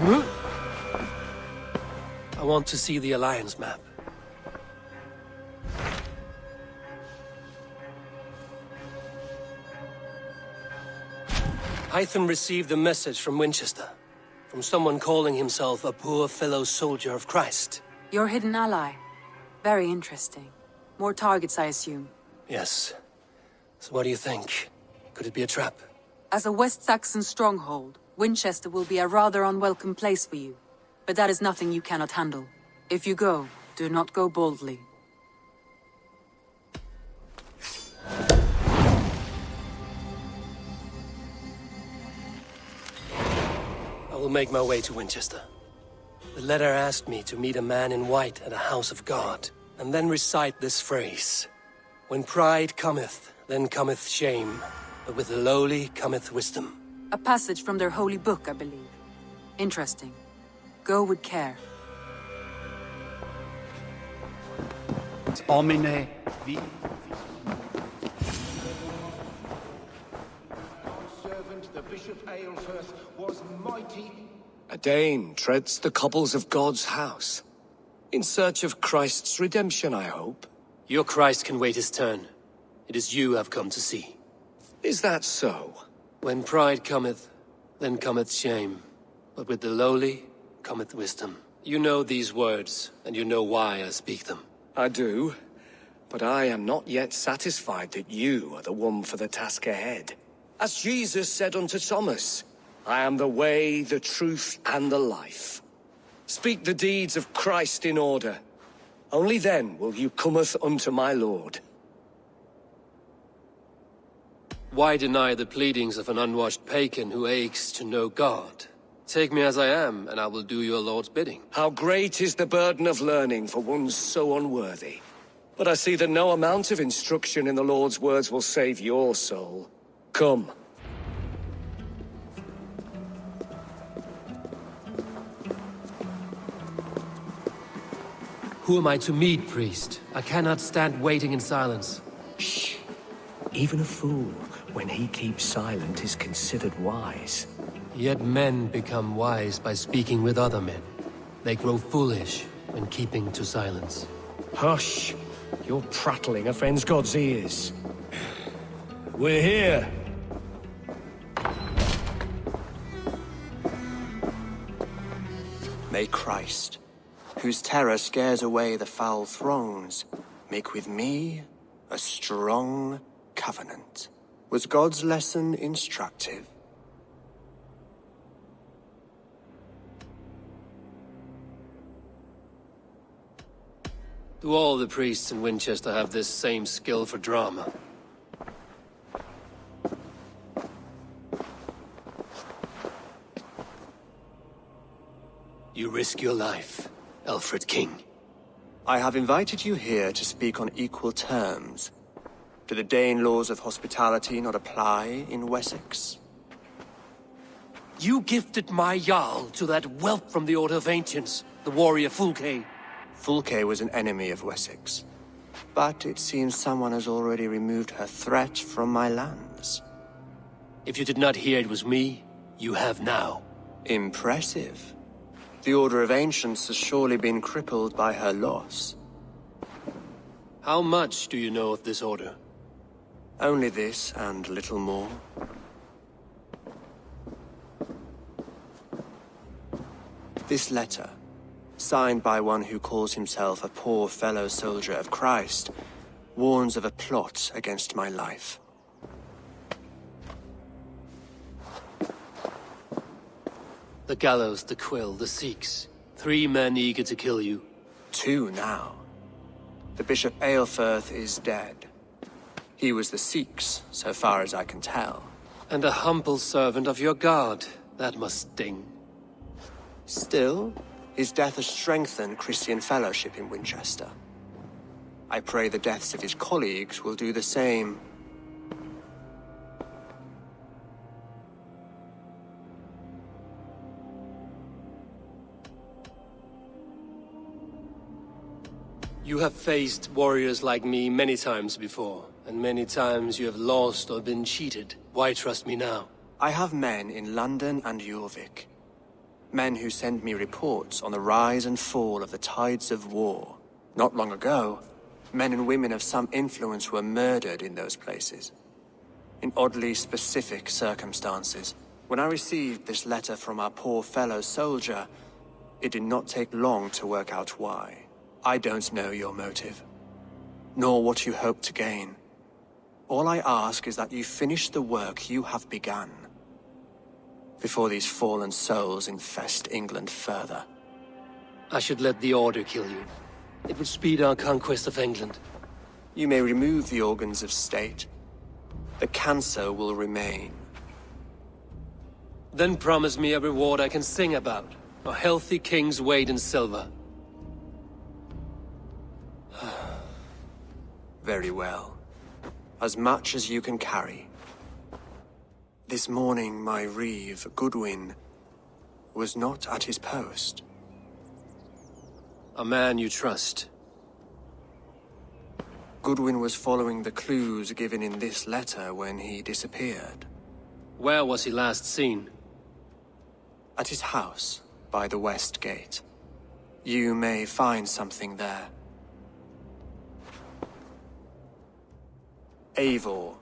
I want to see the Alliance map. Hytham received a message from Winchester. From someone calling himself a poor fellow soldier of Christ. Your hidden ally. Very interesting. More targets, I assume. Yes. So what do you think? Could it be a trap? As a West Saxon stronghold, Winchester will be a rather unwelcome place for you. But that is nothing you cannot handle. If you go, do not go boldly. I will make my way to Winchester. The letter asked me to meet a man in white at a house of God, and then recite this phrase. When pride cometh, then cometh shame, but with the lowly cometh wisdom. A passage from their holy book, I believe. Interesting. Go with care. Omine vi. Servant, the Bishop Aelfred, was mighty. A Dane treads the cobbles of God's house. In search of Christ's redemption, I hope. Your Christ can wait his turn. It is you I've come to see. Is that so? When pride cometh, then cometh shame. But with the lowly cometh wisdom. You know these words, and you know why I speak them. I do. But I am not yet satisfied that you are the one for the task ahead. As Jesus said unto Thomas, I am the way, the truth, and the life. Speak the deeds of Christ in order. Only then will you cometh unto my Lord. Why deny the pleadings of an unwashed pagan who aches to know God? Take me as I am, and I will do your Lord's bidding. How great is the burden of learning for one so unworthy. But I see that no amount of instruction in the Lord's words will save your soul. Come. Who am I to meet, priest? I cannot stand waiting in silence. Shh. Even a fool, when he keeps silent, is considered wise. Yet men become wise by speaking with other men. They grow foolish when keeping to silence. Hush! Your prattling offends God's ears. We're here. May Christ, whose terror scares away the foul throngs, make with me a strong covenant. Was God's lesson instructive? Do all the priests in Winchester have this same skill for drama? You risk your life, Aelfred King. I have invited you here to speak on equal terms. Do the Dane laws of hospitality not apply in Wessex? You gifted my Jarl to that whelp from the Order of Ancients, the warrior Fulke. Fulke was an enemy of Wessex. But it seems someone has already removed her threat from my lands. If you did not hear it was me, you have now. Impressive. The Order of Ancients has surely been crippled by her loss. How much do you know of this order? Only this and little more. This letter, signed by one who calls himself a poor fellow soldier of Christ, warns of a plot against my life. The Gallows, the Quill, the Seax. 3 men eager to kill you. 2 now. The Bishop Aelfred is dead. He was the Seax, so far as I can tell. And a humble servant of your god. That must sting. Still, his death has strengthened Christian fellowship in Winchester. I pray the deaths of his colleagues will do the same. You have faced warriors like me many times before, and many times you have lost or been cheated. Why trust me now? I have men in London and Jorvik. Men who send me reports on the rise and fall of the tides of war. Not long ago, men and women of some influence were murdered in those places. In oddly specific circumstances. When I received this letter from our poor fellow soldier, it did not take long to work out why. I don't know your motive, nor what you hope to gain. All I ask is that you finish the work you have begun, before these fallen souls infest England further. I should let the Order kill you. It would speed our conquest of England. You may remove the organs of state. The cancer will remain. Then promise me a reward I can sing about. A healthy king's weight in silver. Very well. As much as you can carry. This morning, my Reeve, Goodwin, was not at his post. A man you trust. Goodwin was following the clues given in this letter when he disappeared. Where was he last seen? At his house, by the west gate. You may find something there. Eivor,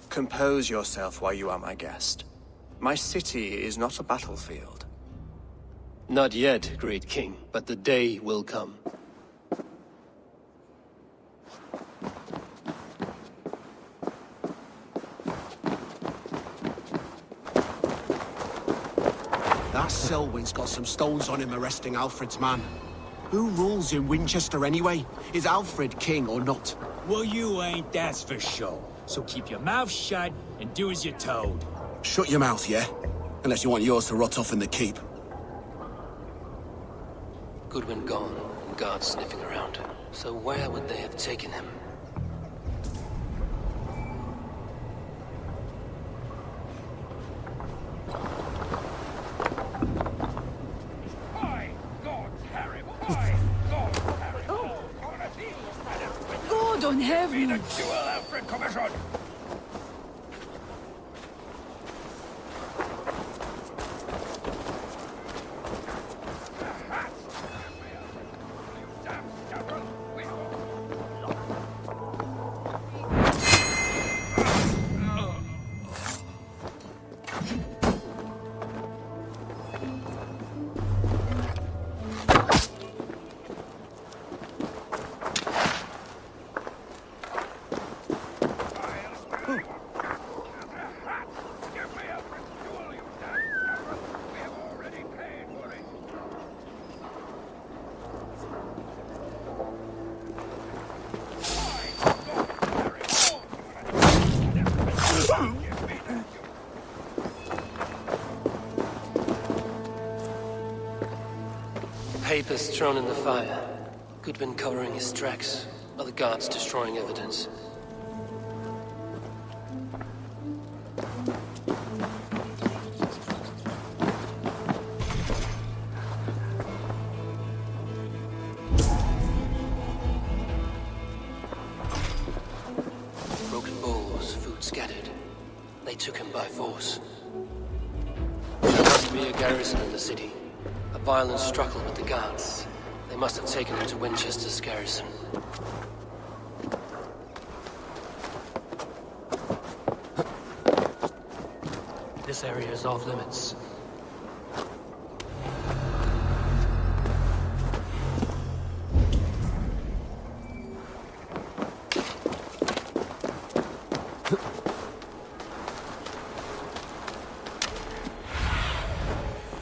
compose yourself while you are my guest. My city is not a battlefield. Not yet, great king, but the day will come. That Selwyn's got some stones on him arresting Aelfred's man. Who rules in Winchester anyway? Is Aelfred king or not? Well, you ain't, that's for sure. So keep your mouth shut and do as you're told. Shut your mouth, yeah? Unless you want yours to rot off in the keep. Goodwin gone, and guards sniffing around. So where would they have taken him? God on heaven! Papers thrown in the fire. Goodwin covering his tracks, while the guards destroying evidence. Broken bowls, food scattered. They took him by force. There must be a garrison in the city. A violent struggle with the guards. They must have taken him to Winchester's garrison. This area is off limits.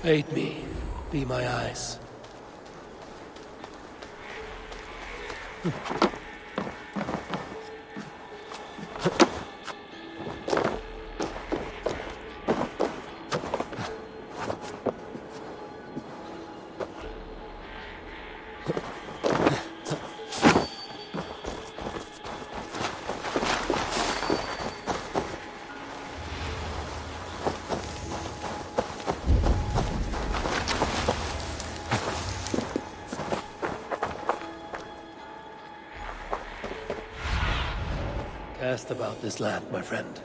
Aid me. Be my eyes. Cast about this land, my friend.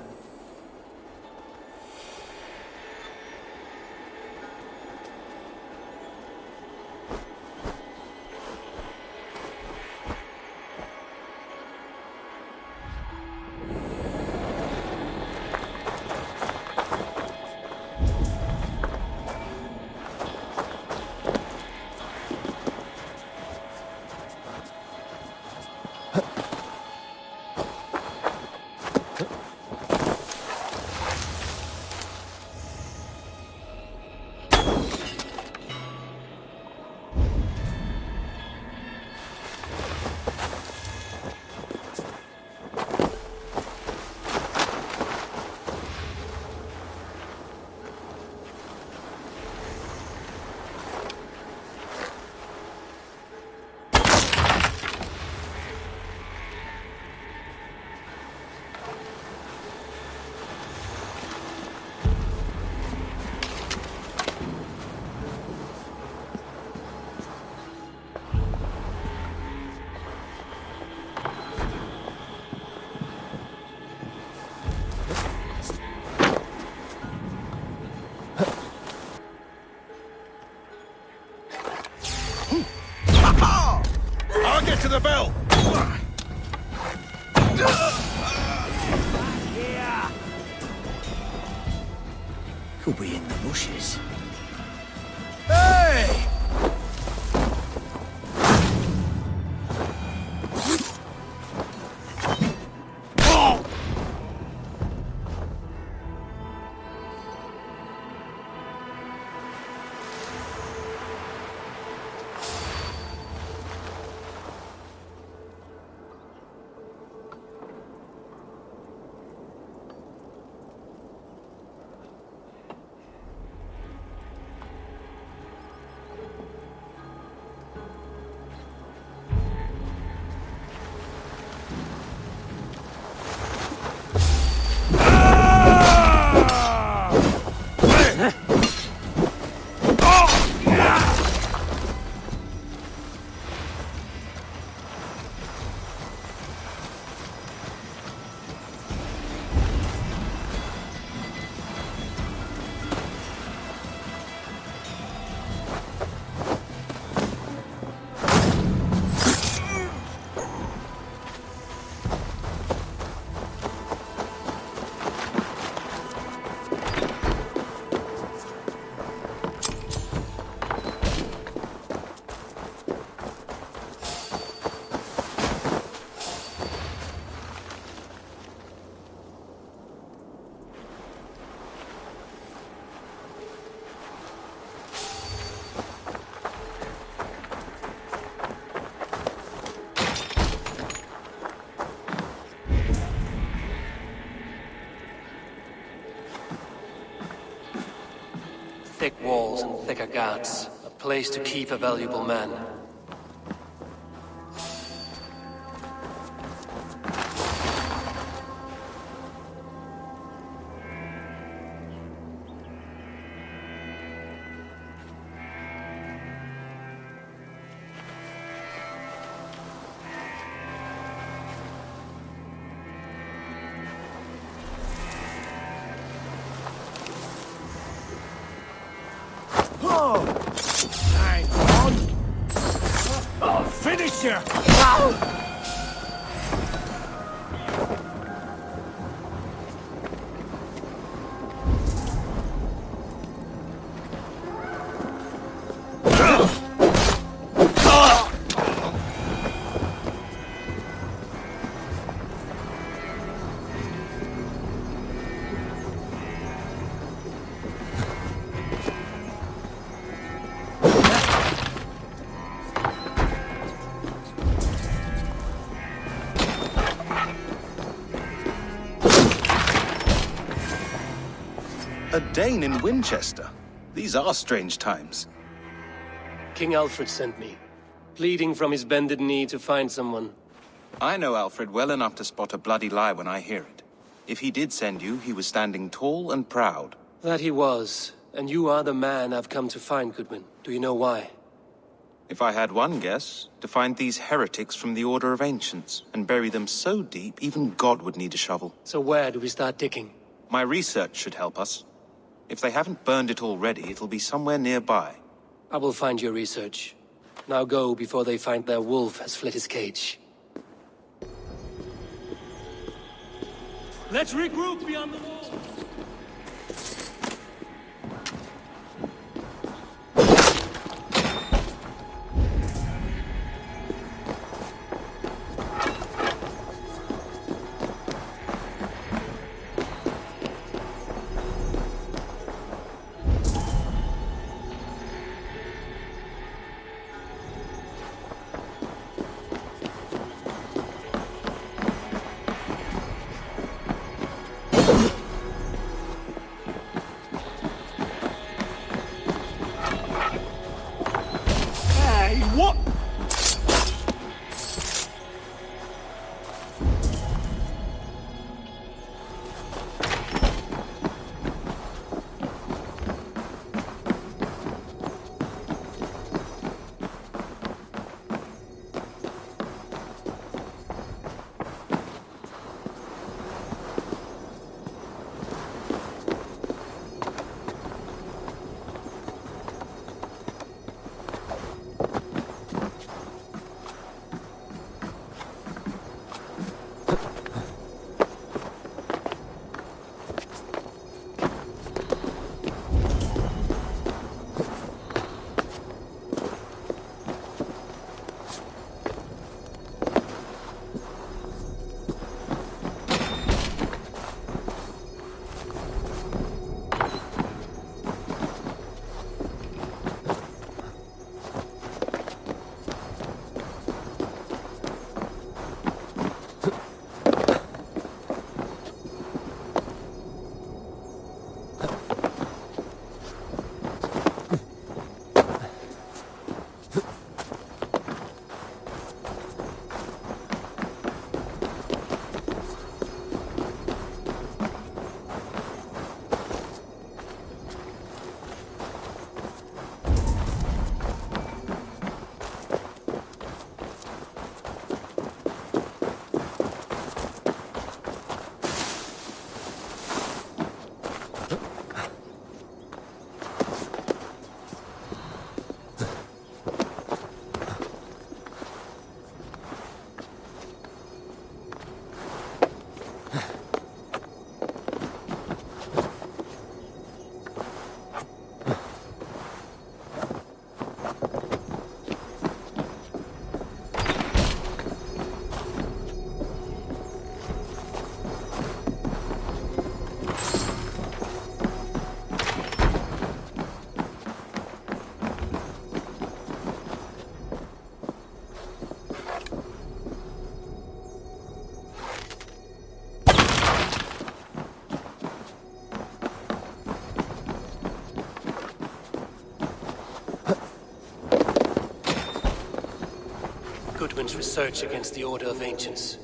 I'll get to the bell! Could be in the bushes. Hey! Thick walls and thicker guards. A place to keep a valuable man. I'll finish you! A Dane in Winchester? These are strange times. King Aelfred sent me, pleading from his bended knee to find someone. I know Aelfred well enough to spot a bloody lie when I hear it. If he did send you, he was standing tall and proud. That he was, and you are the man I've come to find, Goodwin. Do you know why? If I had one guess, to find these heretics from the Order of Ancients, and bury them so deep, even God would need a shovel. So where do we start digging? My research should help us. If they haven't burned it already, it'll be somewhere nearby. I will find your research. Now go before they find their wolf has fled his cage. Let's regroup beyond the wall! to search against the Order of Ancients.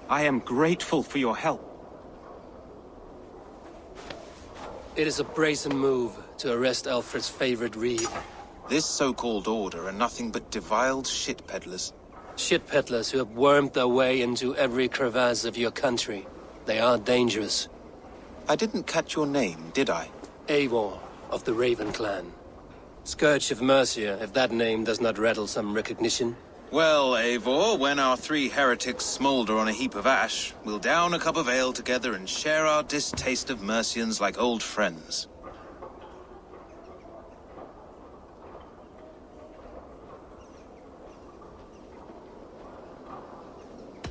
I am grateful for your help. It is a brazen move to arrest Aelfred's favorite Reeve. This so-called order are nothing but deviled shit peddlers. Shit peddlers who have wormed their way into every crevasse of your country. They are dangerous. I didn't catch your name, did I? Eivor, of the Raven clan. Scourge of Mercia, if that name does not rattle some recognition. Well, Eivor, when our three heretics smolder on a heap of ash, we'll down a cup of ale together and share our distaste of Mercians like old friends.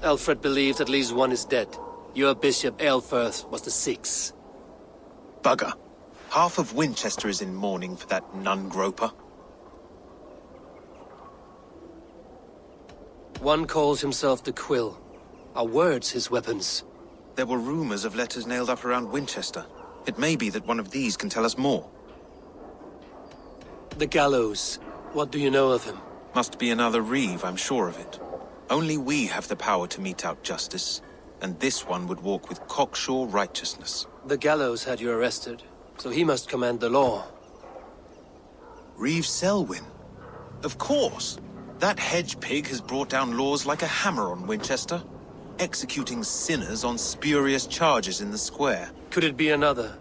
Aelfred believed at least one is dead. Your bishop Aelfred was the sixth. Bugger. Half of Winchester is in mourning for that nun-groper. One calls himself the Quill. Are words his weapons? There were rumors of letters nailed up around Winchester. It may be that one of these can tell us more. The Gallows. What do you know of him? Must be another Reeve, I'm sure of it. Only we have the power to mete out justice, and this one would walk with cocksure righteousness. The Gallows had you arrested, so he must command the law. Reeve Selwyn? Of course! That hedge pig has brought down laws like a hammer on Winchester, executing sinners on spurious charges in the square. Could it be another?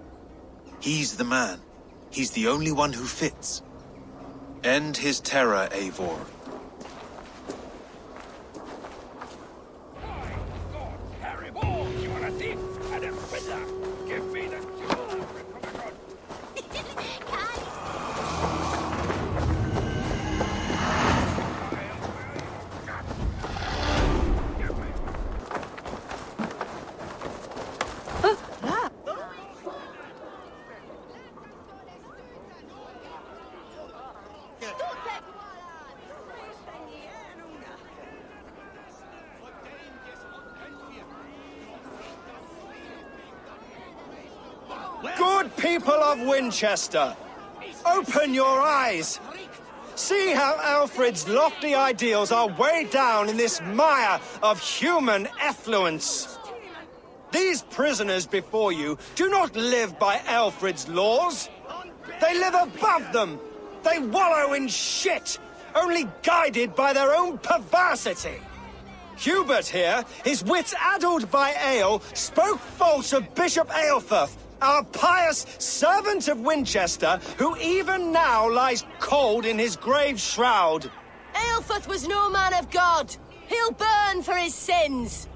He's the man. He's the only one who fits. End his terror, Eivor. Good people of Winchester, open your eyes. See how Aelfred's lofty ideals are weighed down in this mire of human effluence. These prisoners before you do not live by Aelfred's laws. They live above them. They wallow in shit, only guided by their own perversity. Hubert here, his wits addled by ale, spoke false of Bishop Aelfred, our pious servant of Winchester, who even now lies cold in his grave shroud. Aelfred was no man of God. He'll burn for his sins.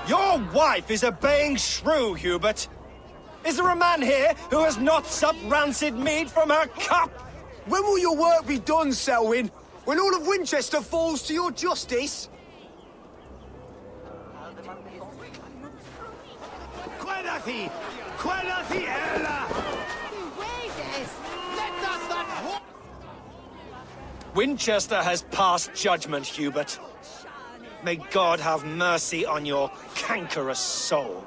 Your wife is obeying shrew, Hubert. Is there a man here who has not supped rancid mead from her cup? When will your work be done, Selwyn? When all of Winchester falls to your justice? Winchester has passed judgment, Hubert. May God have mercy on your cankerous soul.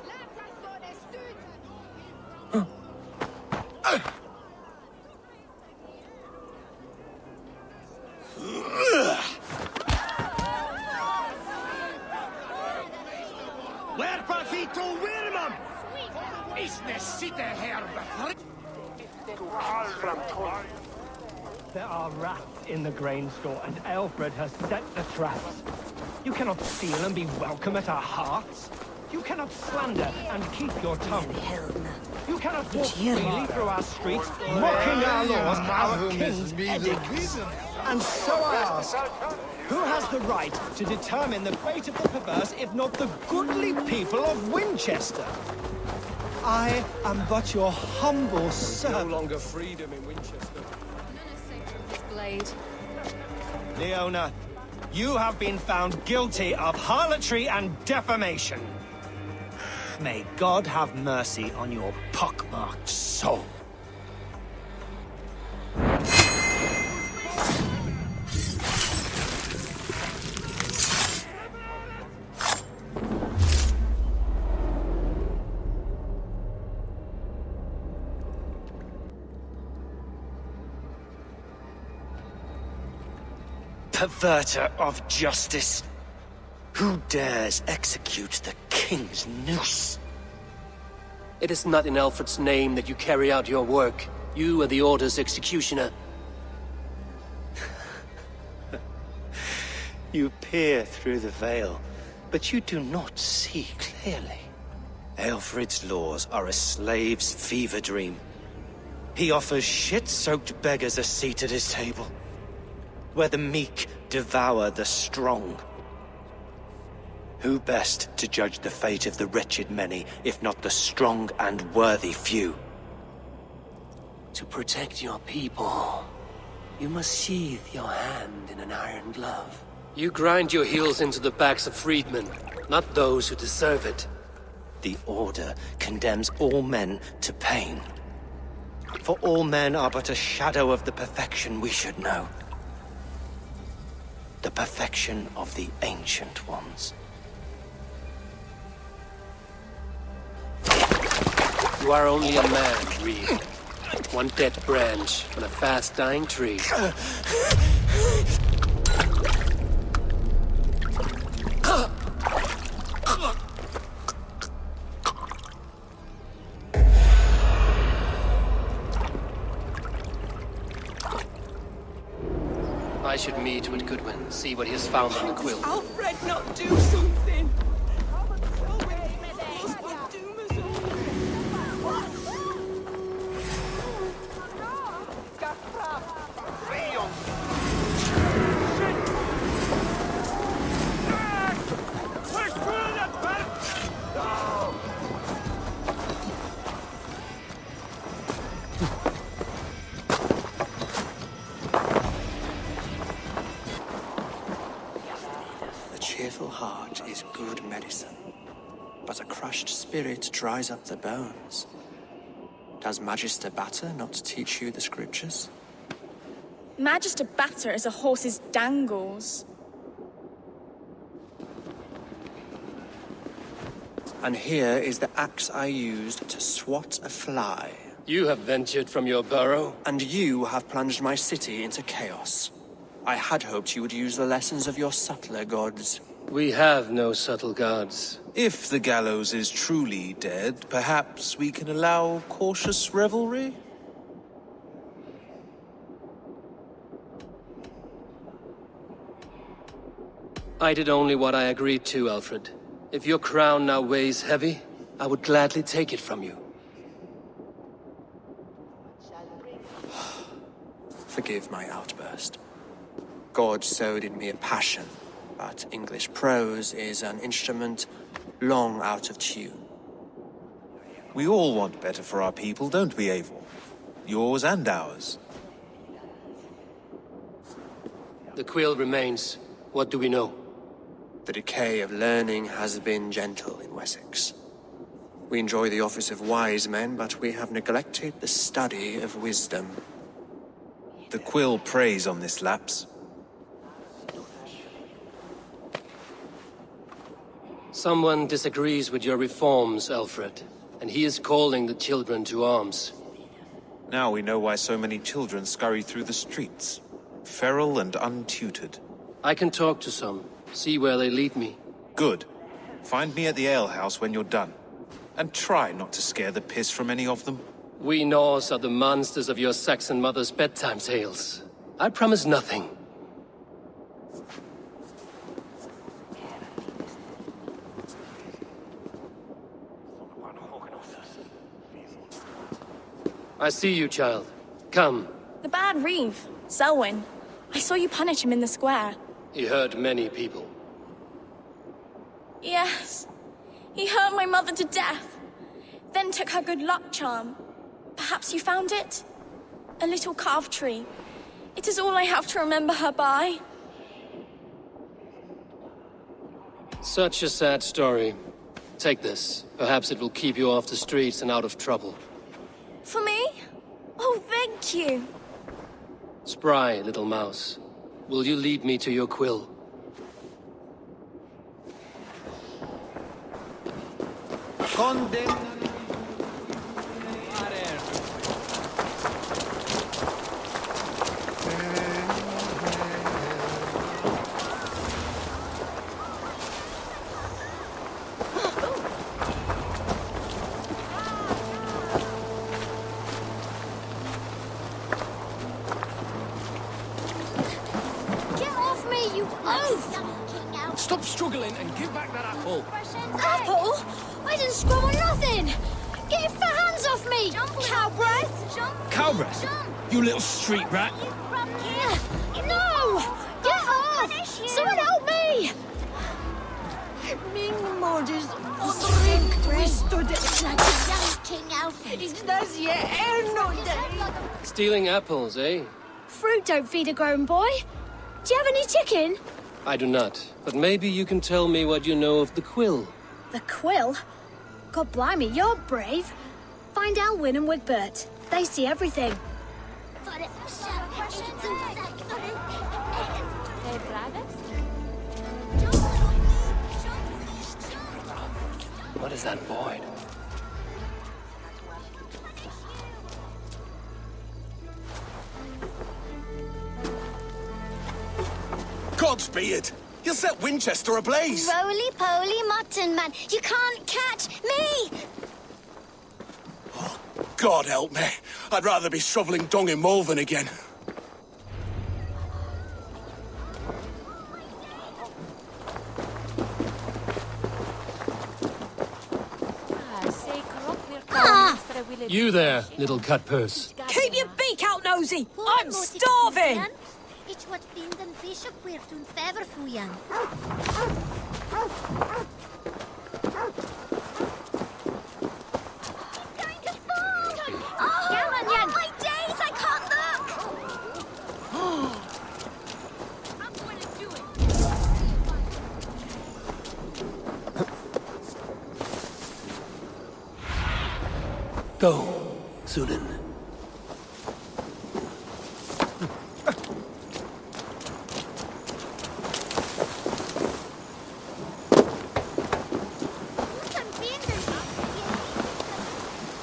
There are rats in the grain store, and Aelfred has set the traps. You cannot steal and be welcome at our hearts. You cannot slander and keep your tongue. You cannot walk freely through our streets, mocking our laws, our king's edicts. And so I ask, who has the right to determine the fate of the perverse if not the goodly people of Winchester? I am but your humble servant. No longer freedom in Winchester. Blade. Leona, you have been found guilty of harlotry and defamation. May God have mercy on your pockmarked soul. Perverter of justice! Who dares execute the king's noose? It is not in Aelfred's name that you carry out your work. You are the Order's executioner. You peer through the veil, but you do not see clearly. Aelfred's laws are a slave's fever dream. He offers shit-soaked beggars a seat at his table, where the meek devour the strong. Who best to judge the fate of the wretched many, if not the strong and worthy few? To protect your people, you must sheathe your hand in an iron glove. You grind your heels into the backs of freedmen, not those who deserve it. The Order condemns all men to pain. For all men are but a shadow of the perfection we should know. The perfection of the Ancient Ones. You are only a man, Reeve. One dead branch on a fast-dying tree. I should meet with Goodwin, see what he has found on the quill. Aelfred, not do something! A cheerful heart is good medicine, but a crushed spirit dries up the bones. Does Magister Batter not teach you the scriptures? Magister Batter is a horse's dangles. And here is the axe I used to swat a fly. You have ventured from your burrow? And you have plunged my city into chaos. I had hoped you would use the lessons of your subtler gods. We have no subtle gods. If the Gallows is truly dead, perhaps we can allow cautious revelry? I did only what I agreed to, Aelfred. If your crown now weighs heavy, I would gladly take it from you. Forgive my outburst. God sowed in me a passion, but English prose is an instrument long out of tune. We all want better for our people, don't we, Eivor? Yours and ours. The quill remains. What do we know? The decay of learning has been gentle in Wessex. We enjoy the office of wise men, but we have neglected the study of wisdom. The quill preys on this lapse. Someone disagrees with your reforms, Aelfred, and he is calling the children to arms. Now we know why so many children scurry through the streets, feral and untutored. I can talk to some, see where they lead me. Good. Find me at the alehouse when you're done. And try not to scare the piss from any of them. We Norse are the monsters of your Saxon mother's bedtime tales. I promise nothing. I see you, child. Come. The bad Reeve, Selwyn. I saw you punish him in the square. He hurt many people. Yes. He hurt my mother to death. Then took her good luck charm. Perhaps you found it? A little carved tree. It is all I have to remember her by. Such a sad story. Take this. Perhaps it will keep you off the streets and out of trouble. For me? Oh, thank you. Spry, little mouse. Will you lead me to your quill? Stop struggling and give back that apple. Apple? I didn't scrub on nothing. Get your hands off me, cow breath. Cow breath? You little street rat. No! Get off! Someone help me! Stealing apples, eh? Fruit don't feed a grown boy. Do you have any chicken? I do not, but maybe you can tell me what you know of the quill. The quill? God blimey, you're brave. Find Elwyn and Wigbert. They see everything. What is that void? Godspeed! You'll set Winchester ablaze! Roly-poly mutton man, you can't catch me! Oh, God help me. I'd rather be shoveling dung in Malvern again. You there, little cut purse. Keep your beak out, nosy! I'm starving! My days, I can't look! Go, Sunan.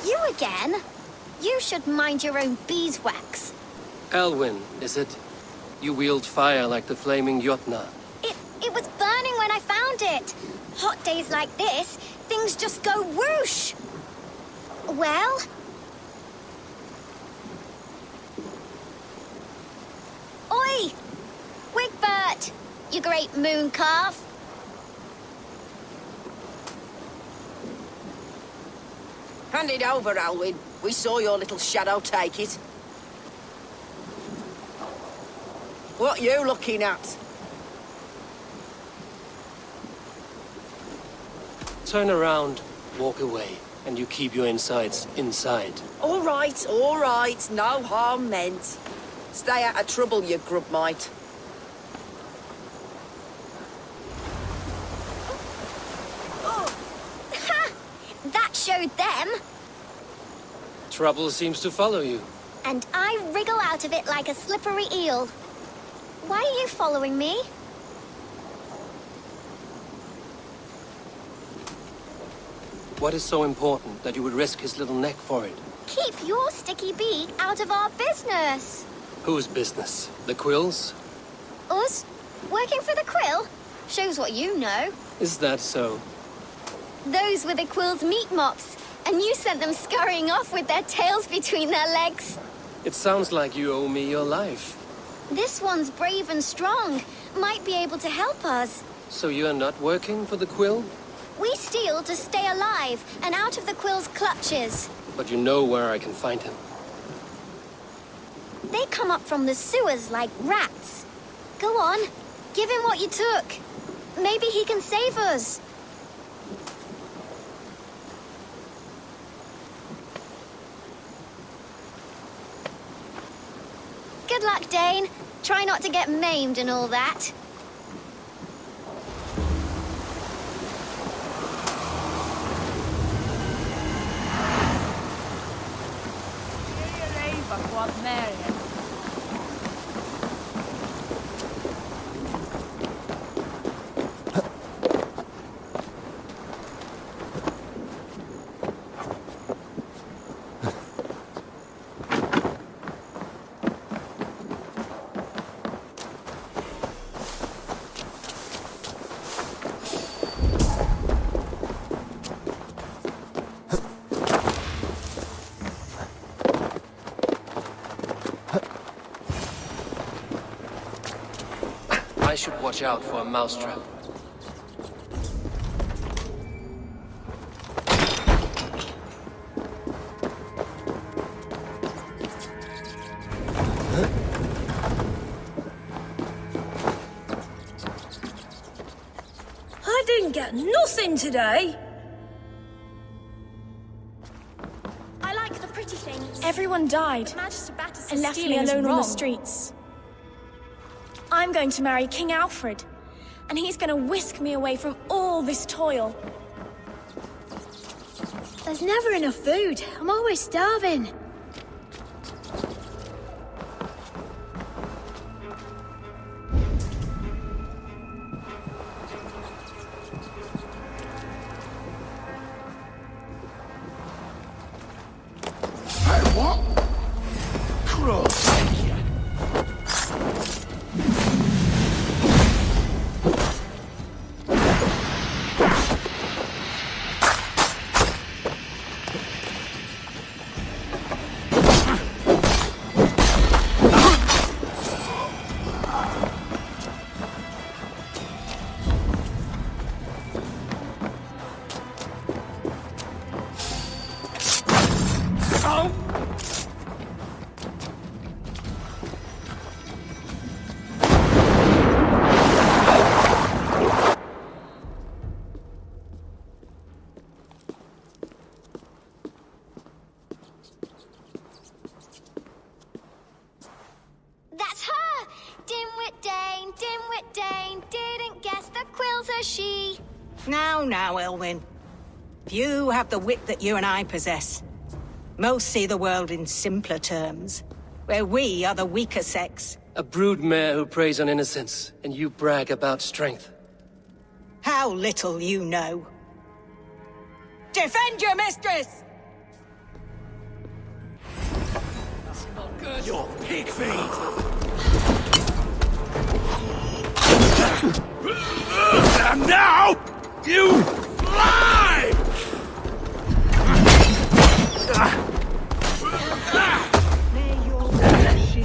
You again? You should mind your own beeswax. Elwyn, is it? You wield fire like the flaming Jotna. It was burning when I found it. Hot days like this, things just go whoosh. Well? Oi! Wigbert! You great moon calf. Hand it over, Alwyn. We saw your little shadow take it. What you looking at? Turn around, walk away, and you keep your insides inside. All right, no harm meant. Stay out of trouble, you grub mite. Ha! That showed them. Trouble seems to follow you. And I wriggle out of it like a slippery eel. Why are you following me? What is so important that you would risk his little neck for it? Keep your sticky beak out of our business. Whose business? The Quill's? Us? Working for the Quill? Shows what you know. Is that so? Those were the Quill's meat mops. and you sent them scurrying off with their tails between their legs. It sounds like you owe me your life. This one's brave and strong. Might be able to help us. So you're not working for the Quill? We steal to stay alive and out of the Quill's clutches. But you know where I can find him. They come up from the sewers like rats. Go on, give him what you took. Maybe he can save us. Good luck, Dane. Try not to get maimed and all that. I should watch out for a mousetrap. I didn't get nothing today. I like the pretty things. Everyone died and left me alone on the streets. I'm going to marry King Aelfred, and he's going to whisk me away from all this toil. There's never enough food. I'm always starving. Now, Elwyn. Few have the wit that you and I possess. Most see the world in simpler terms, where we are the weaker sex. A broodmare who preys on innocence, and you brag about strength. How little you know. Defend your mistress! That's not good. Your pig feed! And now, you fly! May your blessing...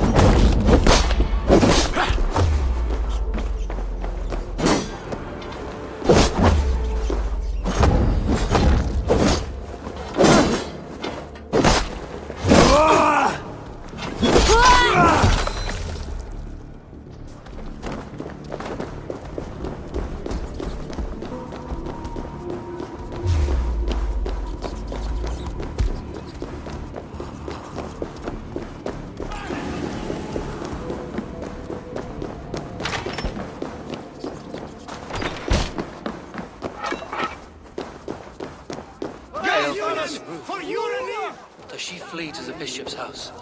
Does she flee to the bishop's house?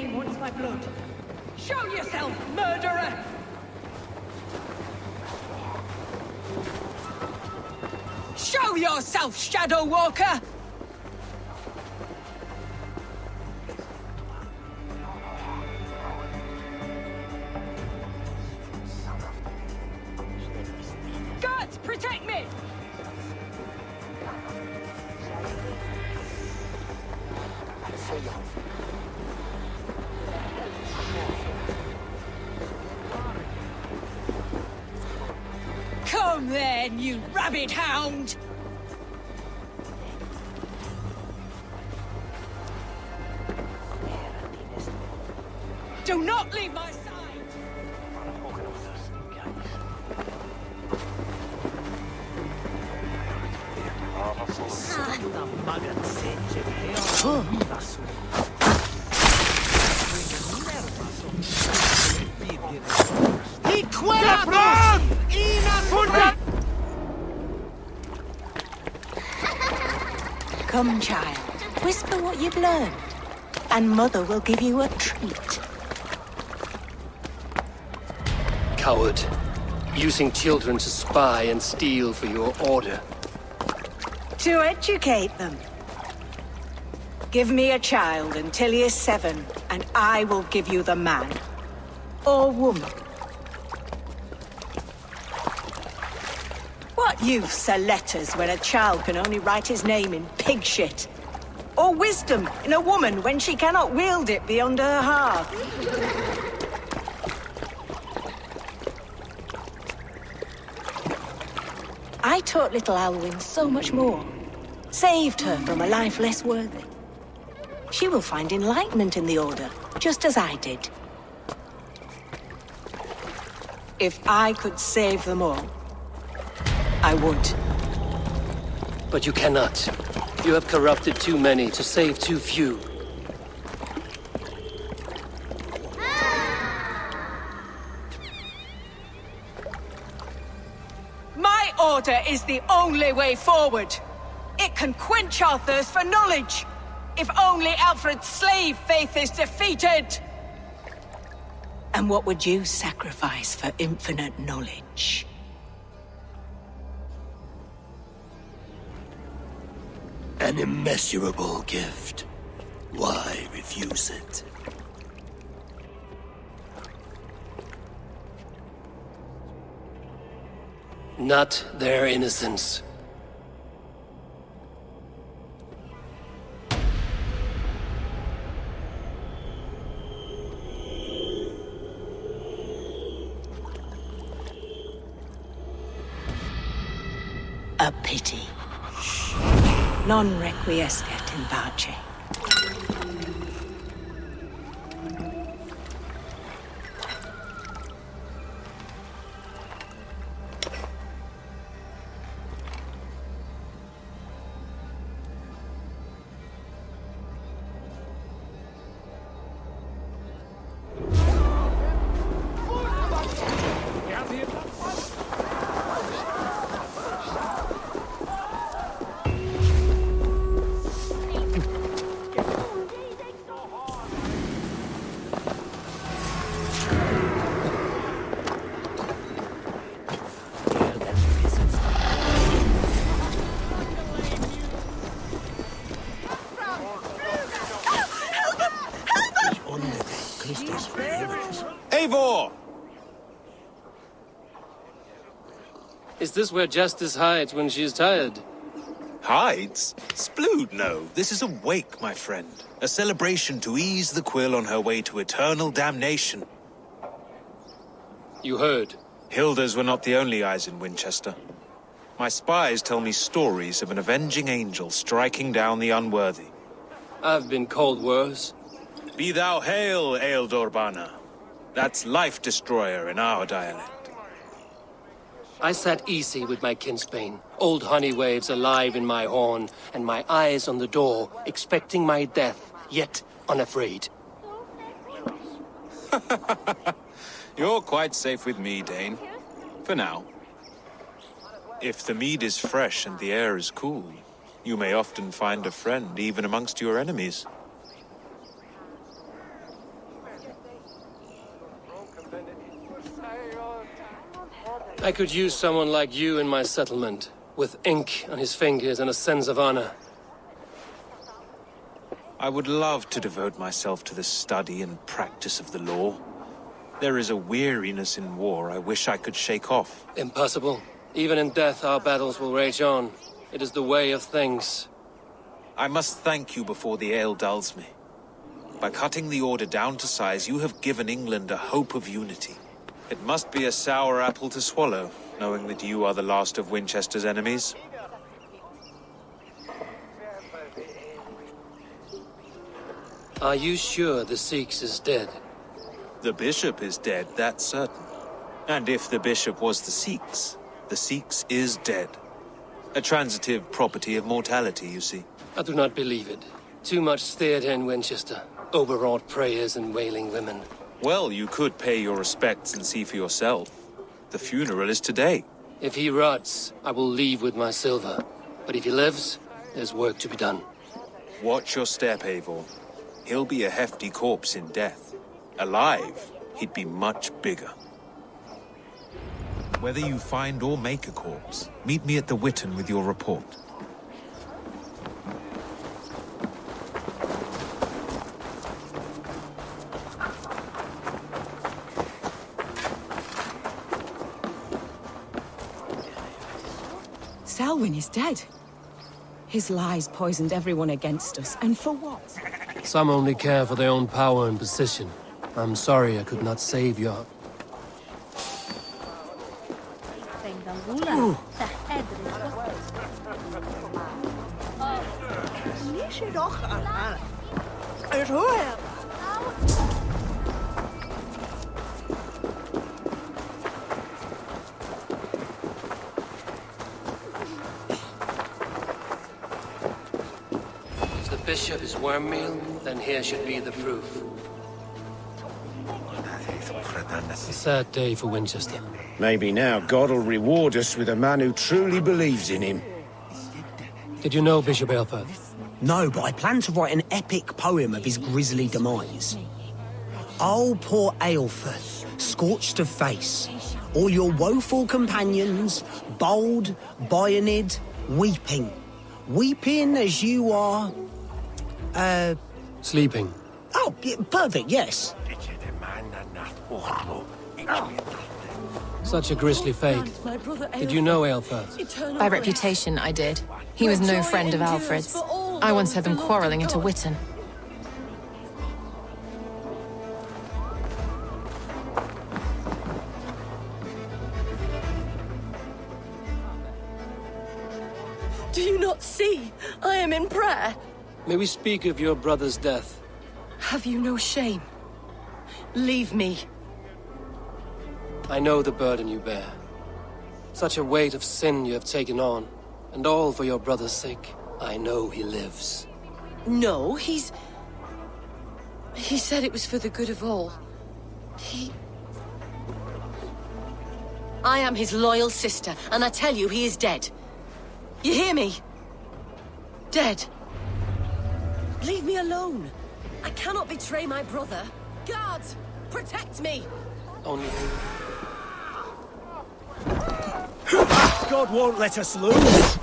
name wants my blood. Show yourself, murderer! Show yourself, Shadow Walker! Guards, protect me! Come then, you rabbit hound! Do not leave my side! Come, child. Whisper what you've learned, and Mother will give you a treat. Coward. Using children to spy and steal for your order. To educate them. Give me a child until he is 7, and I will give you the man. Or woman. What use are letters when a child can only write his name in pig shit? Or wisdom in a woman when she cannot wield it beyond her hearth? I taught little Alwyn so much more. Saved her from a life less worthy. She will find enlightenment in the Order, just as I did. If I could save them all, I would. But you cannot. You have corrupted too many to save too few. My order is the only way forward. It can quench our thirst for knowledge. If only Aelfred's slave faith is defeated. And what would you sacrifice for infinite knowledge? An immeasurable gift. Why refuse it? Not their innocence. A pity. Non requiescat in pace. Eivor! Is this where justice hides when she is tired? Hides? Splood, no. This is a wake, my friend. A celebration to ease the Quill on her way to eternal damnation. You heard. Hilda's were not the only eyes in Winchester. My spies tell me stories of an avenging angel striking down the unworthy. I've been called worse. Be thou hail, Ealdorbanna. That's Life Destroyer in our dialect. I sat easy with my kinsbane, old honey waves alive in my horn, and my eyes on the door, expecting my death, yet unafraid. You're quite safe with me, Dane. For now. If the mead is fresh and the air is cool, you may often find a friend even amongst your enemies. I could use someone like you in my settlement, with ink on his fingers and a sense of honor. I would love to devote myself to the study and practice of the law. There is a weariness in war I wish I could shake off. Impossible. Even in death, our battles will rage on. It is the way of things. I must thank you before the ale dulls me. By cutting the order down to size, you have given England a hope of unity. It must be a sour apple to swallow, knowing that you are the last of Winchester's enemies. Are you sure the Seax is dead? The bishop is dead, that's certain. And if the bishop was the Seax is dead. A transitive property of mortality, you see. I do not believe it. Too much theater in Winchester. Overwrought prayers and wailing women. Well, you could pay your respects and see for yourself. The funeral is today. If he rots, I will leave with my silver. But if he lives, there's work to be done. Watch your step, Eivor. He'll be a hefty corpse in death. Alive, he'd be much bigger. Whether you find or make a corpse, meet me at the Witten with your report. Selwyn is dead. His lies poisoned everyone against us, and for what? Some only care for their own power and position. I'm sorry I could not save your... If the bishop is worm meal, then here should be the proof. A sad day for Winchester. Maybe now God will reward us with a man who truly believes in him. Did you know Bishop Aelfred? No, but I plan to write an epic poem of his grisly demise. Oh, poor Aelfred, scorched of face. All your woeful companions, bold, bayoneted, weeping. Weeping as you are... Sleeping. Oh, yeah, perfect, yes. Such a grisly fate. Did you know Aelfred? By reputation, I did. He was no friend of Alfred's. I once heard them quarrelling at a Witten. Do you not see? I am in prayer. May we speak of your brother's death? Have you no shame? Leave me. I know the burden you bear. Such a weight of sin you have taken on, and all for your brother's sake. I know he lives. No, He said it was for the good of all. I am his loyal sister, and I tell you, he is dead. You hear me? Dead. Leave me alone. I cannot betray my brother. Guards, protect me! Only... God won't let us lose.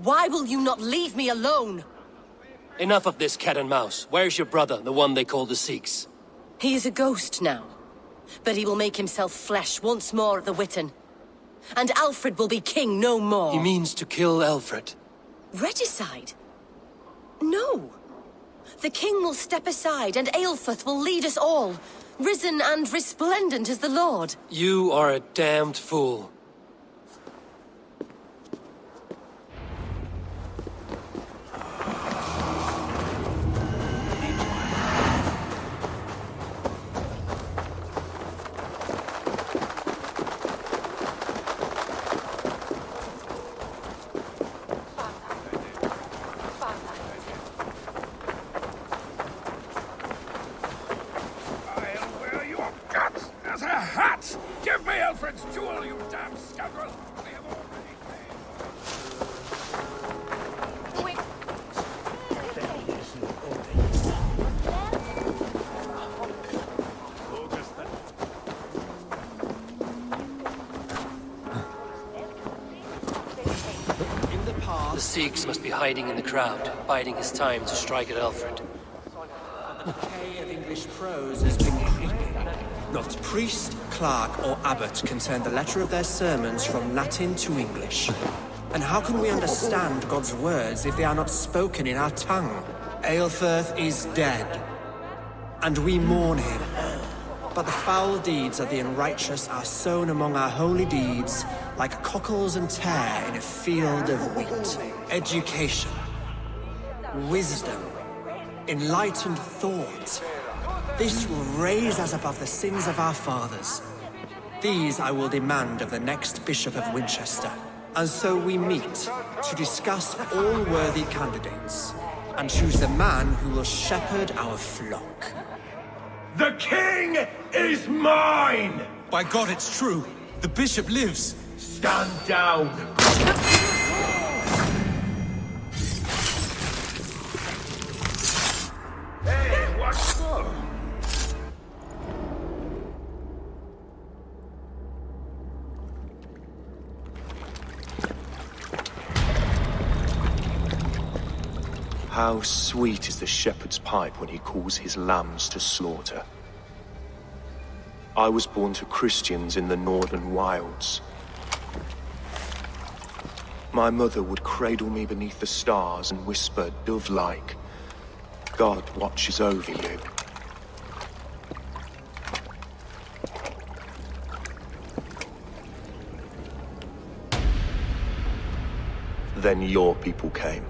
Why will you not leave me alone? Enough of this cat and mouse. Where's your brother, the one they call the Seax? He is a ghost now. But he will make himself flesh once more at the Witten. And Aelfred will be king no more. He means to kill Aelfred. Regicide? No. The king will step aside, and Aelfred will lead us all, risen and resplendent as the Lord. You are a damned fool. Give me Aelfred's jewel, you damn scoundrel! We have already The Seax must be hiding in the crowd, biding his time to strike at Aelfred. The decay of English prose has been creeping. Not priest, clerk, or abbot can turn the letter of their sermons from Latin to English. And how can we understand God's words if they are not spoken in our tongue? Aelfred is dead, and we mourn him. But the foul deeds of the unrighteous are sown among our holy deeds like cockles and tare in a field of wheat. Education, wisdom, enlightened thought. This will raise us above the sins of our fathers. These I will demand of the next Bishop of Winchester. And so we meet to discuss all worthy candidates and choose the man who will shepherd our flock. The king is mine! By God, it's true. The bishop lives. Stand down. Hey, what's up? How sweet is the shepherd's pipe when he calls his lambs to slaughter. I was born to Christians in the northern wilds. My mother would cradle me beneath the stars and whisper, dove-like, God watches over you. Then your people came.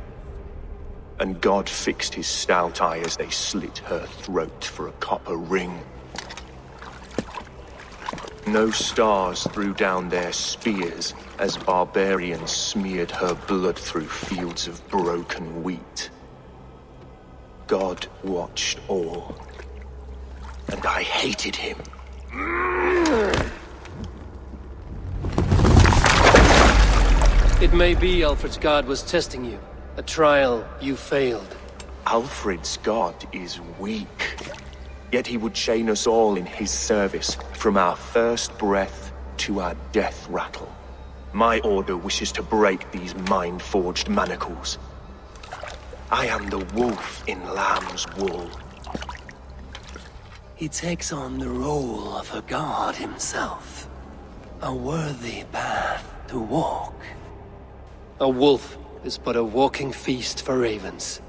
And God fixed his stout eye as they slit her throat for a copper ring. No stars threw down their spears as barbarians smeared her blood through fields of broken wheat. God watched all, and I hated him. It may be Aelfred's god was testing you. A trial you failed. Aelfred's god is weak. Yet he would chain us all in his service, from our first breath to our death rattle. My order wishes to break these mind-forged manacles. I am the wolf in lamb's wool. He takes on the role of a god himself. A worthy path to walk. A wolf is but a walking feast for ravens.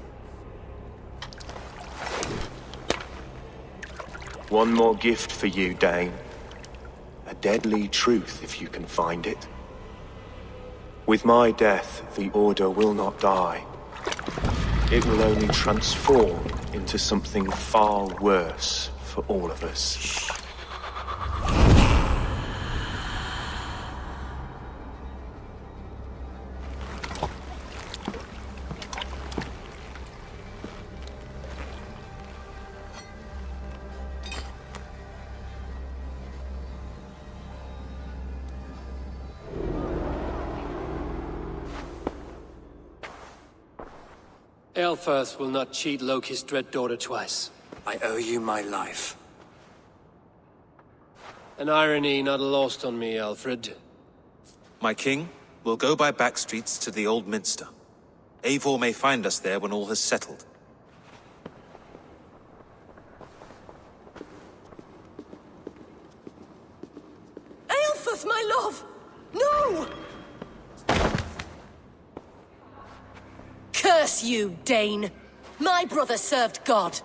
One more gift for you, Dane. A deadly truth, if you can find it. With my death, the Order will not die. It will only transform into something far worse for all of us. Aelfred will not cheat Loki's dread daughter twice. I owe you my life. An irony not lost on me, Aelfred. My king, we'll go by back streets to the Old Minster. Eivor may find us there when all has settled. Aelfred, my love! No! Curse you, Dane! My brother served God.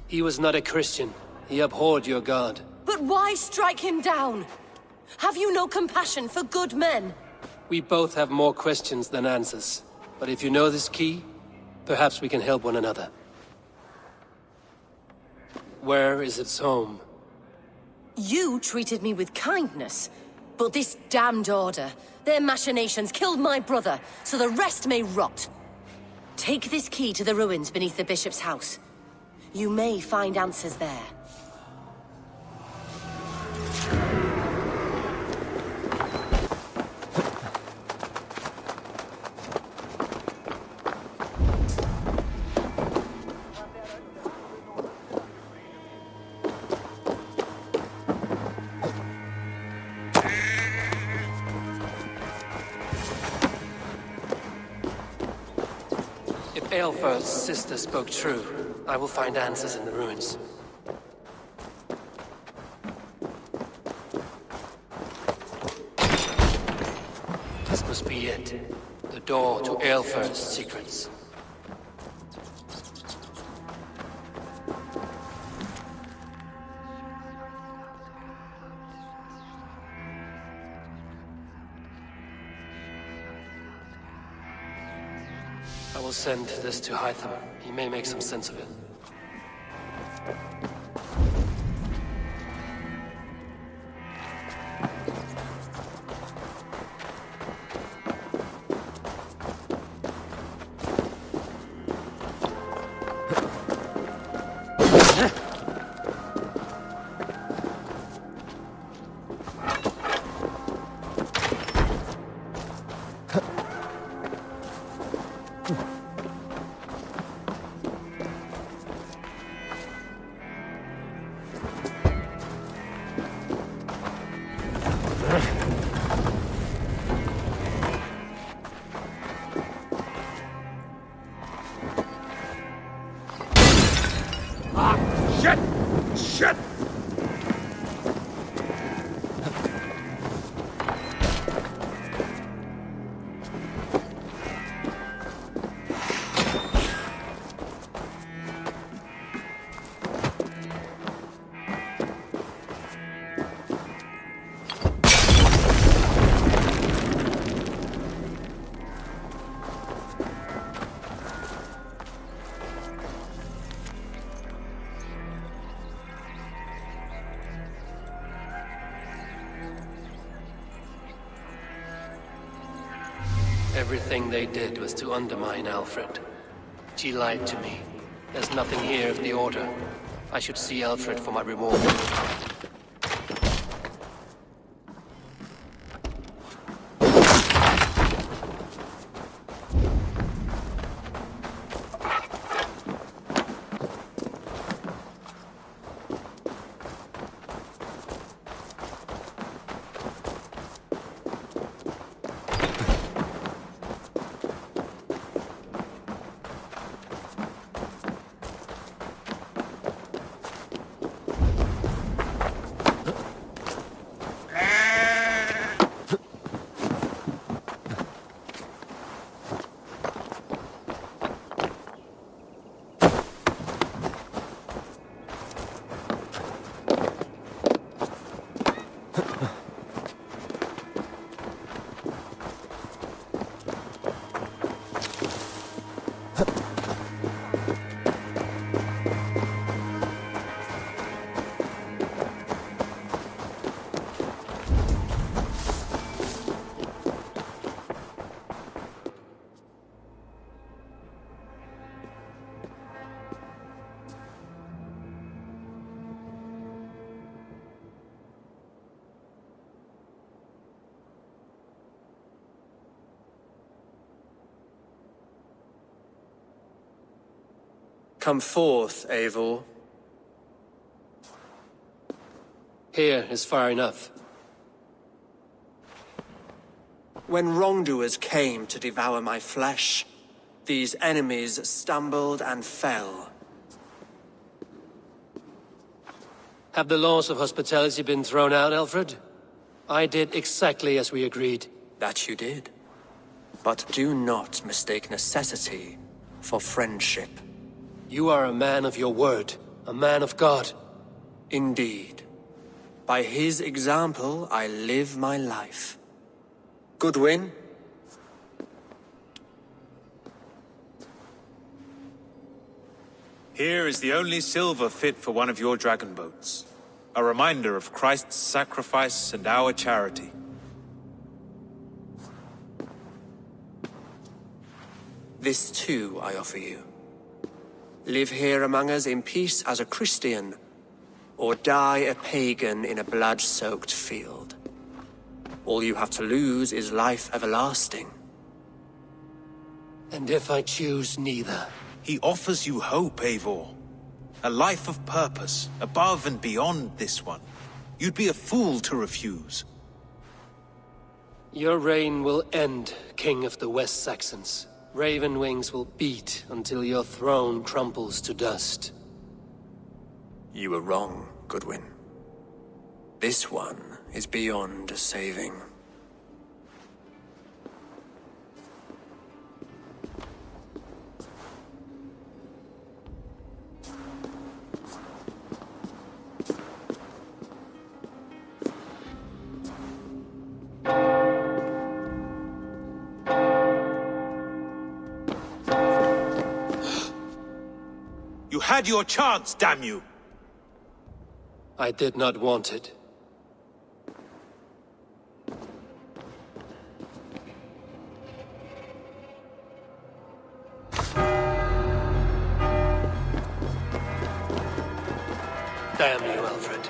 He was not a Christian. He abhorred your god. But why strike him down? Have you no compassion for good men? We both have more questions than answers. But if you know this key, perhaps we can help one another. Where is its home? You treated me with kindness, but this damned order, their machinations killed my brother, so the rest may rot. Take this key to the ruins beneath the bishop's house. You may find answers there. If Aelfred's sister spoke true, I will find answers in the ruins. This must be it. The door to Aelfred's secrets. I will send this to Hytham. He may make some sense of it. Shit! Everything they did was to undermine Aelfred. She lied to me. There's nothing here of the Order. I should see Aelfred for my reward. Come forth, Eivor. Here is far enough. When wrongdoers came to devour my flesh, these enemies stumbled and fell. Have the laws of hospitality been thrown out, Aelfred? I did exactly as we agreed. That you did. But do not mistake necessity for friendship. You are a man of your word, a man of God. Indeed. By his example, I live my life. Goodwin? Here is the only silver fit for one of your dragon boats. A reminder of Christ's sacrifice and our charity. This too I offer you. Live here among us in peace as a Christian, or die a pagan in a blood-soaked field. All you have to lose is life everlasting. And if I choose neither? He offers you hope, Eivor. A life of purpose, above and beyond this one. You'd be a fool to refuse. Your reign will end, King of the West Saxons. Raven wings will beat until your throne crumples to dust. You were wrong, Goodwin. This one is beyond saving. You had your chance, damn you! I did not want it. Damn you, Aelfred.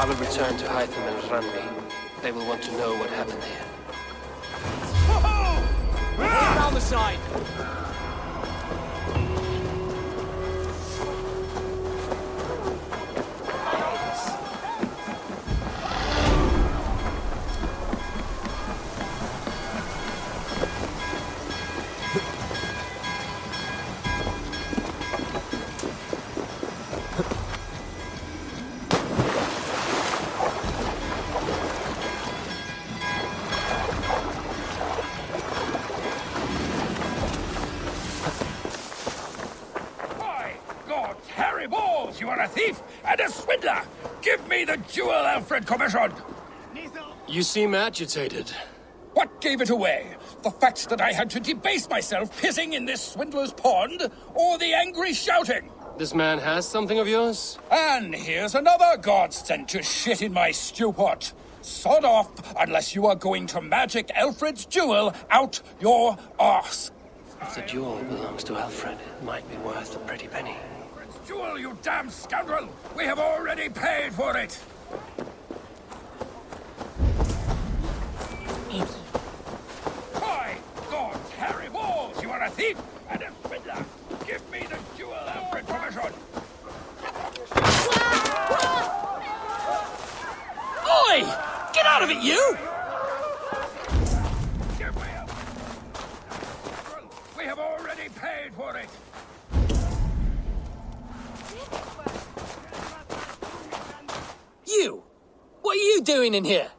I will return to Hytham and Randvi. They will want to know what happened here. Down the side! You are a thief and a swindler! Give me the jewel Aelfred commissioned! You seem agitated. What gave it away? The fact that I had to debase myself pissing in this swindler's pond, or the angry shouting? This man has something of yours? And here's another god sent to shit in my stew pot. Sod off, unless you are going to magic Aelfred's jewel out your arse. If the jewel belongs to Aelfred, it might be worth a pretty penny. Jewel, you damn scoundrel! We have already paid for it! By God's hairy balls, you are a thief and a swindler! Give me the jewel Aelfred commissioned! Oi! Get out of it, you! Give me up! We have already paid for it! You! What are you doing in here?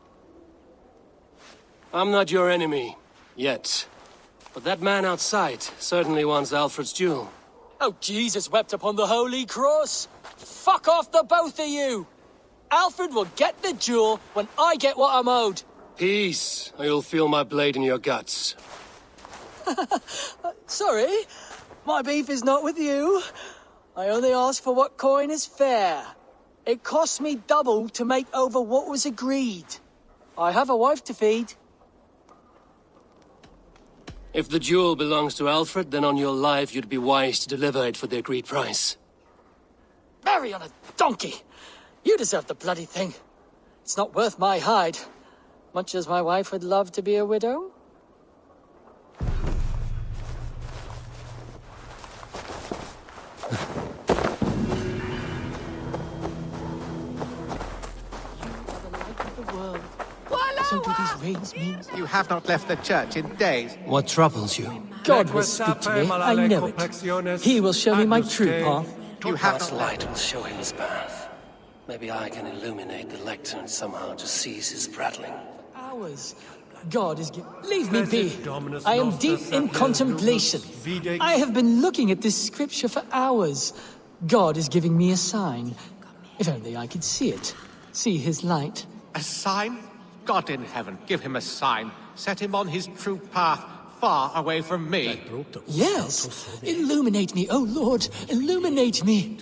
I'm not your enemy, yet. But that man outside certainly wants Alfred's jewel. Oh, Jesus wept upon the Holy Cross! Fuck off the both of you! Aelfred will get the jewel when I get what I'm owed. Peace, or you'll feel my blade in your guts. Sorry, my beef is not with you. I only ask for what coin is fair. It cost me double to make over what was agreed. I have a wife to feed. If the jewel belongs to Aelfred, then on your life you'd be wise to deliver it for the agreed price. Marry on a donkey! You deserve the bloody thing. It's not worth my hide. Much as my wife would love to be a widow. So do these raids mean? You have not left the church in days. What troubles you? God will speak to me, I know it. He will show me my true path. You have not light will show him his path. Maybe I can illuminate the lectern somehow to cease his prattling. Hours. God is Leave me be. I am deep in contemplation. I have been looking at this scripture for hours. God is giving me a sign. If only I could see it. See his light. A sign? God in heaven, give him a sign. Set him on his true path, far away from me. Yes. Illuminate me, oh Lord. Illuminate me.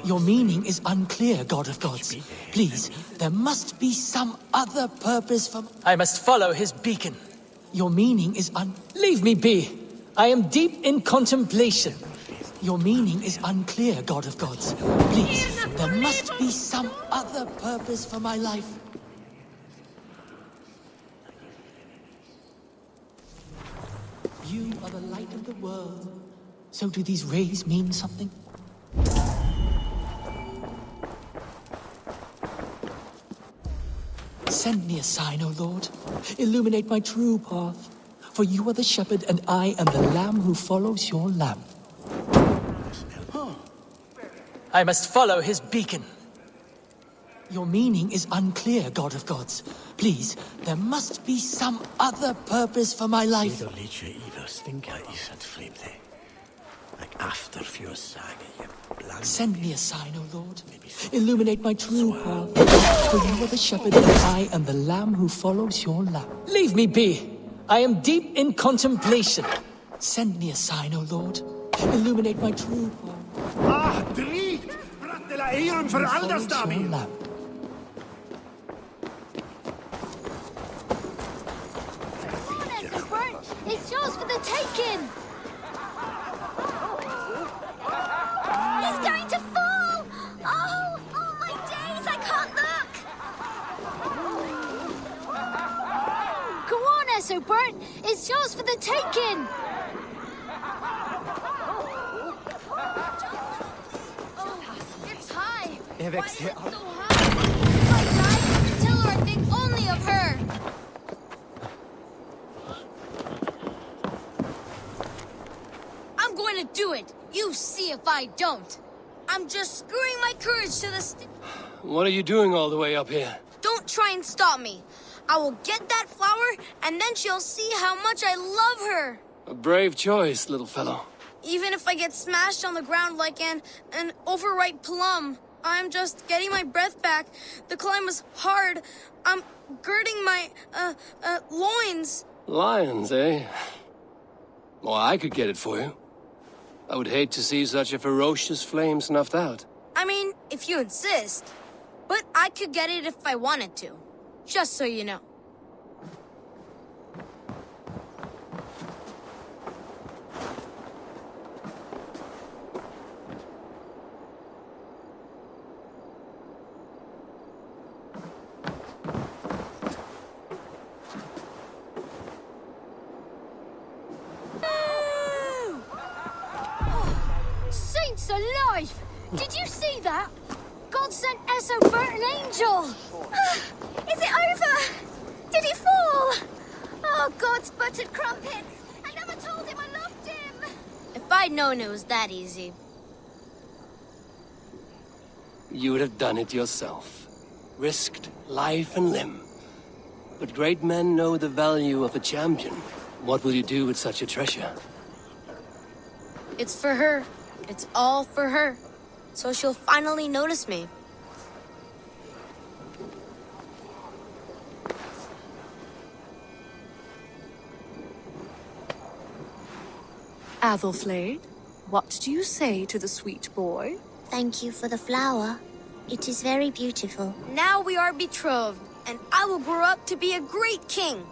Your meaning is unclear, God of gods. Please, there must be some other purpose for... I must follow his beacon. Your meaning is Leave me be. I am deep in contemplation. Your meaning is unclear, God of gods. Please, there must be some other purpose for my life. You are the light of the world. So do these rays mean something? Send me a sign, O Lord. Illuminate my true path. For you are the shepherd, and I am the lamb who follows your lamp. I must follow his beacon. Your meaning is unclear, God of gods. Please, there must be some other purpose for my life. Send me a sign, O Lord. Illuminate my true path. For you are the shepherd, and I am the lamb who follows your lamp. Leave me be. I am deep in contemplation. Send me a sign, O Lord. Illuminate my true path. Ah, drie! Bratela eieren voor alles daarmee. It's yours for the taking! He's going to fall! Oh my days, I can't look! Go on, Esobert! It's yours for the taking! Oh, it's high! Why is it so high? My God, tell her I think only of her! I'm going to do it. You see if I don't. I'm just screwing my courage to the What are you doing all the way up here? Don't try and stop me. I will get that flower, and then she'll see how much I love her. A brave choice, little fellow. Even if I get smashed on the ground like an overripe plum, I'm just getting my breath back. The climb was hard. I'm girding my, loins. Lions, eh? Well, I could get it for you. I would hate to see such a ferocious flame snuffed out. I mean, if you insist. But I could get it if I wanted to. Just so you know. Saints alive! Did you see that? God sent Esobert an angel! Is it over? Did he fall? Oh, God's buttered crumpets! I never told him I loved him! If I'd known it was that easy. You would have done it yourself. Risked life and limb. But great men know the value of a champion. What will you do with such a treasure? It's for her. It's all for her. So she'll finally notice me. Aethelflaed, what do you say to the sweet boy? Thank you for the flower. It is very beautiful. Now we are betrothed, and I will grow up to be a great king.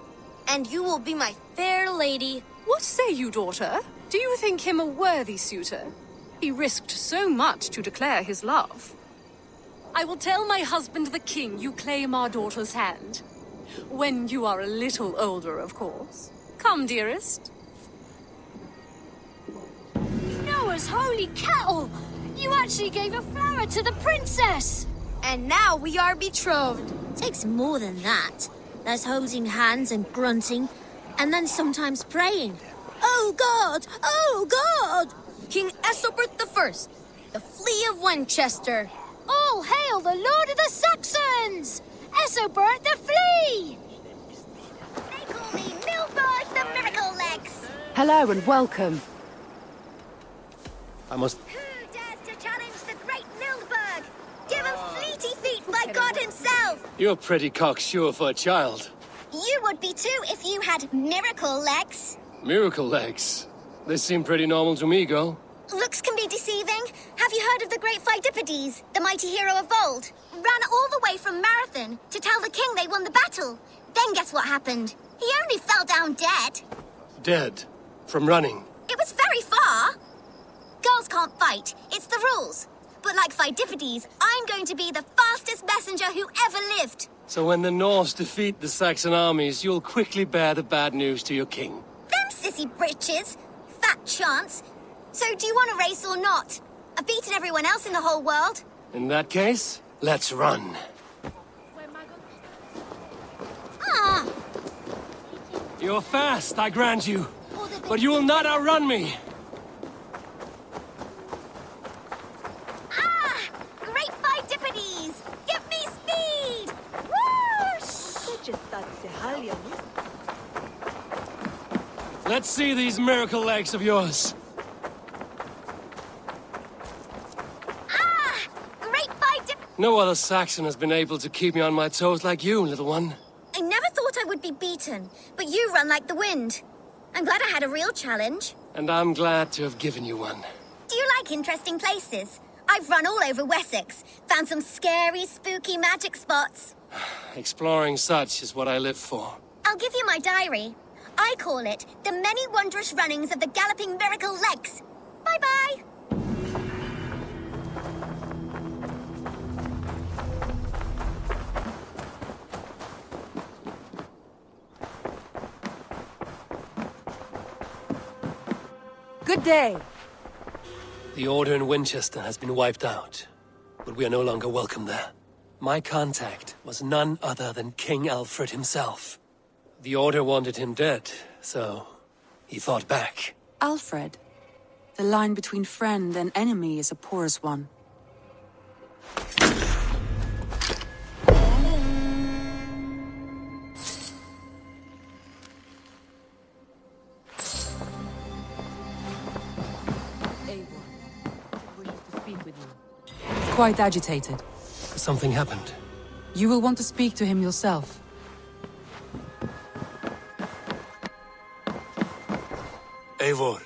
And you will be my fair lady. What say you, daughter? Do you think him a worthy suitor? He risked so much to declare his love. I will tell my husband the king you claim our daughter's hand. When you are a little older, of course. Come, dearest. Noah's holy kettle! You actually gave a flower to the princess! And now we are betrothed. Takes more than that. There's holding hands and grunting, and then sometimes praying. Oh God! Oh God! King Esobert I, the Flea of Winchester. All hail the Lord of the Saxons! Esobert the Flea! They call me Mildburg the Miracle Legs! Hello and welcome. I must... Who dares to challenge the great Mildburg? Give him fleety feet by God himself! You're pretty cocksure for a child. You would be too if you had miracle legs. Miracle legs? They seem pretty normal to me, girl. Looks can be deceiving. Have you heard of the great Pheidippides, the mighty hero of old? Ran all the way from Marathon to tell the king they won the battle. Then guess what happened? He only fell down dead. Dead? From running? It was very far. Girls can't fight. It's the rules. But like Pheidippides, I'm going to be the fastest messenger who ever lived. So when the Norse defeat the Saxon armies, you'll quickly bear the bad news to your king. Them sissy britches. Fat chance. So do you want a race or not? I've beaten everyone else in the whole world. In that case, let's run. Ah! You're fast, I grant you. But you will not outrun me. Ah! Great Pheidippides! Give me speed! Whoosh! Let's see these miracle legs of yours. Ah! Great Pheidippides! No other Saxon has been able to keep me on my toes like you, little one. I never thought I would be beaten, but you run like the wind. I'm glad I had a real challenge. And I'm glad to have given you one. Do you like interesting places? I've run all over Wessex, found some scary, spooky magic spots. Exploring such is what I live for. I'll give you my diary. I call it The Many Wondrous Runnings of the Galloping Miracle Legs. Bye-bye! Good day. The order in Winchester has been wiped out, but we are no longer welcome there. My contact was none other than King Aelfred himself. The order wanted him dead, so he fought back. Aelfred. The line between friend and enemy is a porous one. Quite agitated. Something happened. You will want to speak to him yourself. Eivor,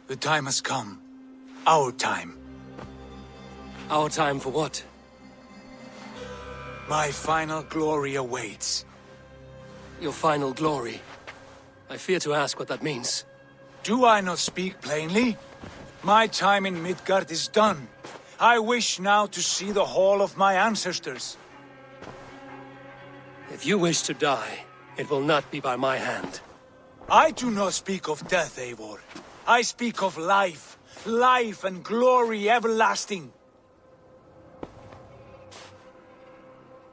the time has come. Our time. Our time for what? My final glory awaits. Your final glory? I fear to ask what that means. Do I not speak plainly? My time in Midgard is done. I wish now to see the hall of my ancestors. If you wish to die, it will not be by my hand. I do not speak of death, Eivor. I speak of life. Life and glory everlasting.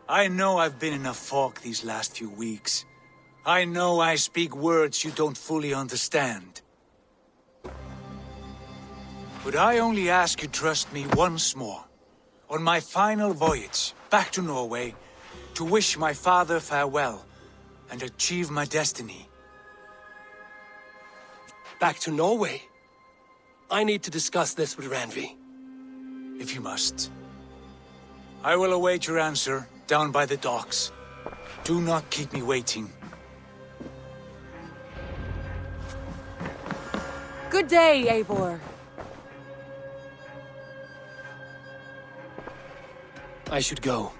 I know I've been in a fog these last few weeks. I know I speak words you don't fully understand. But I only ask you trust me once more. On my final voyage, back to Norway, to wish my father farewell, and achieve my destiny. Back to Norway? I need to discuss this with Randvi. If you must. I will await your answer, down by the docks. Do not keep me waiting. Good day, Eivor. I should go.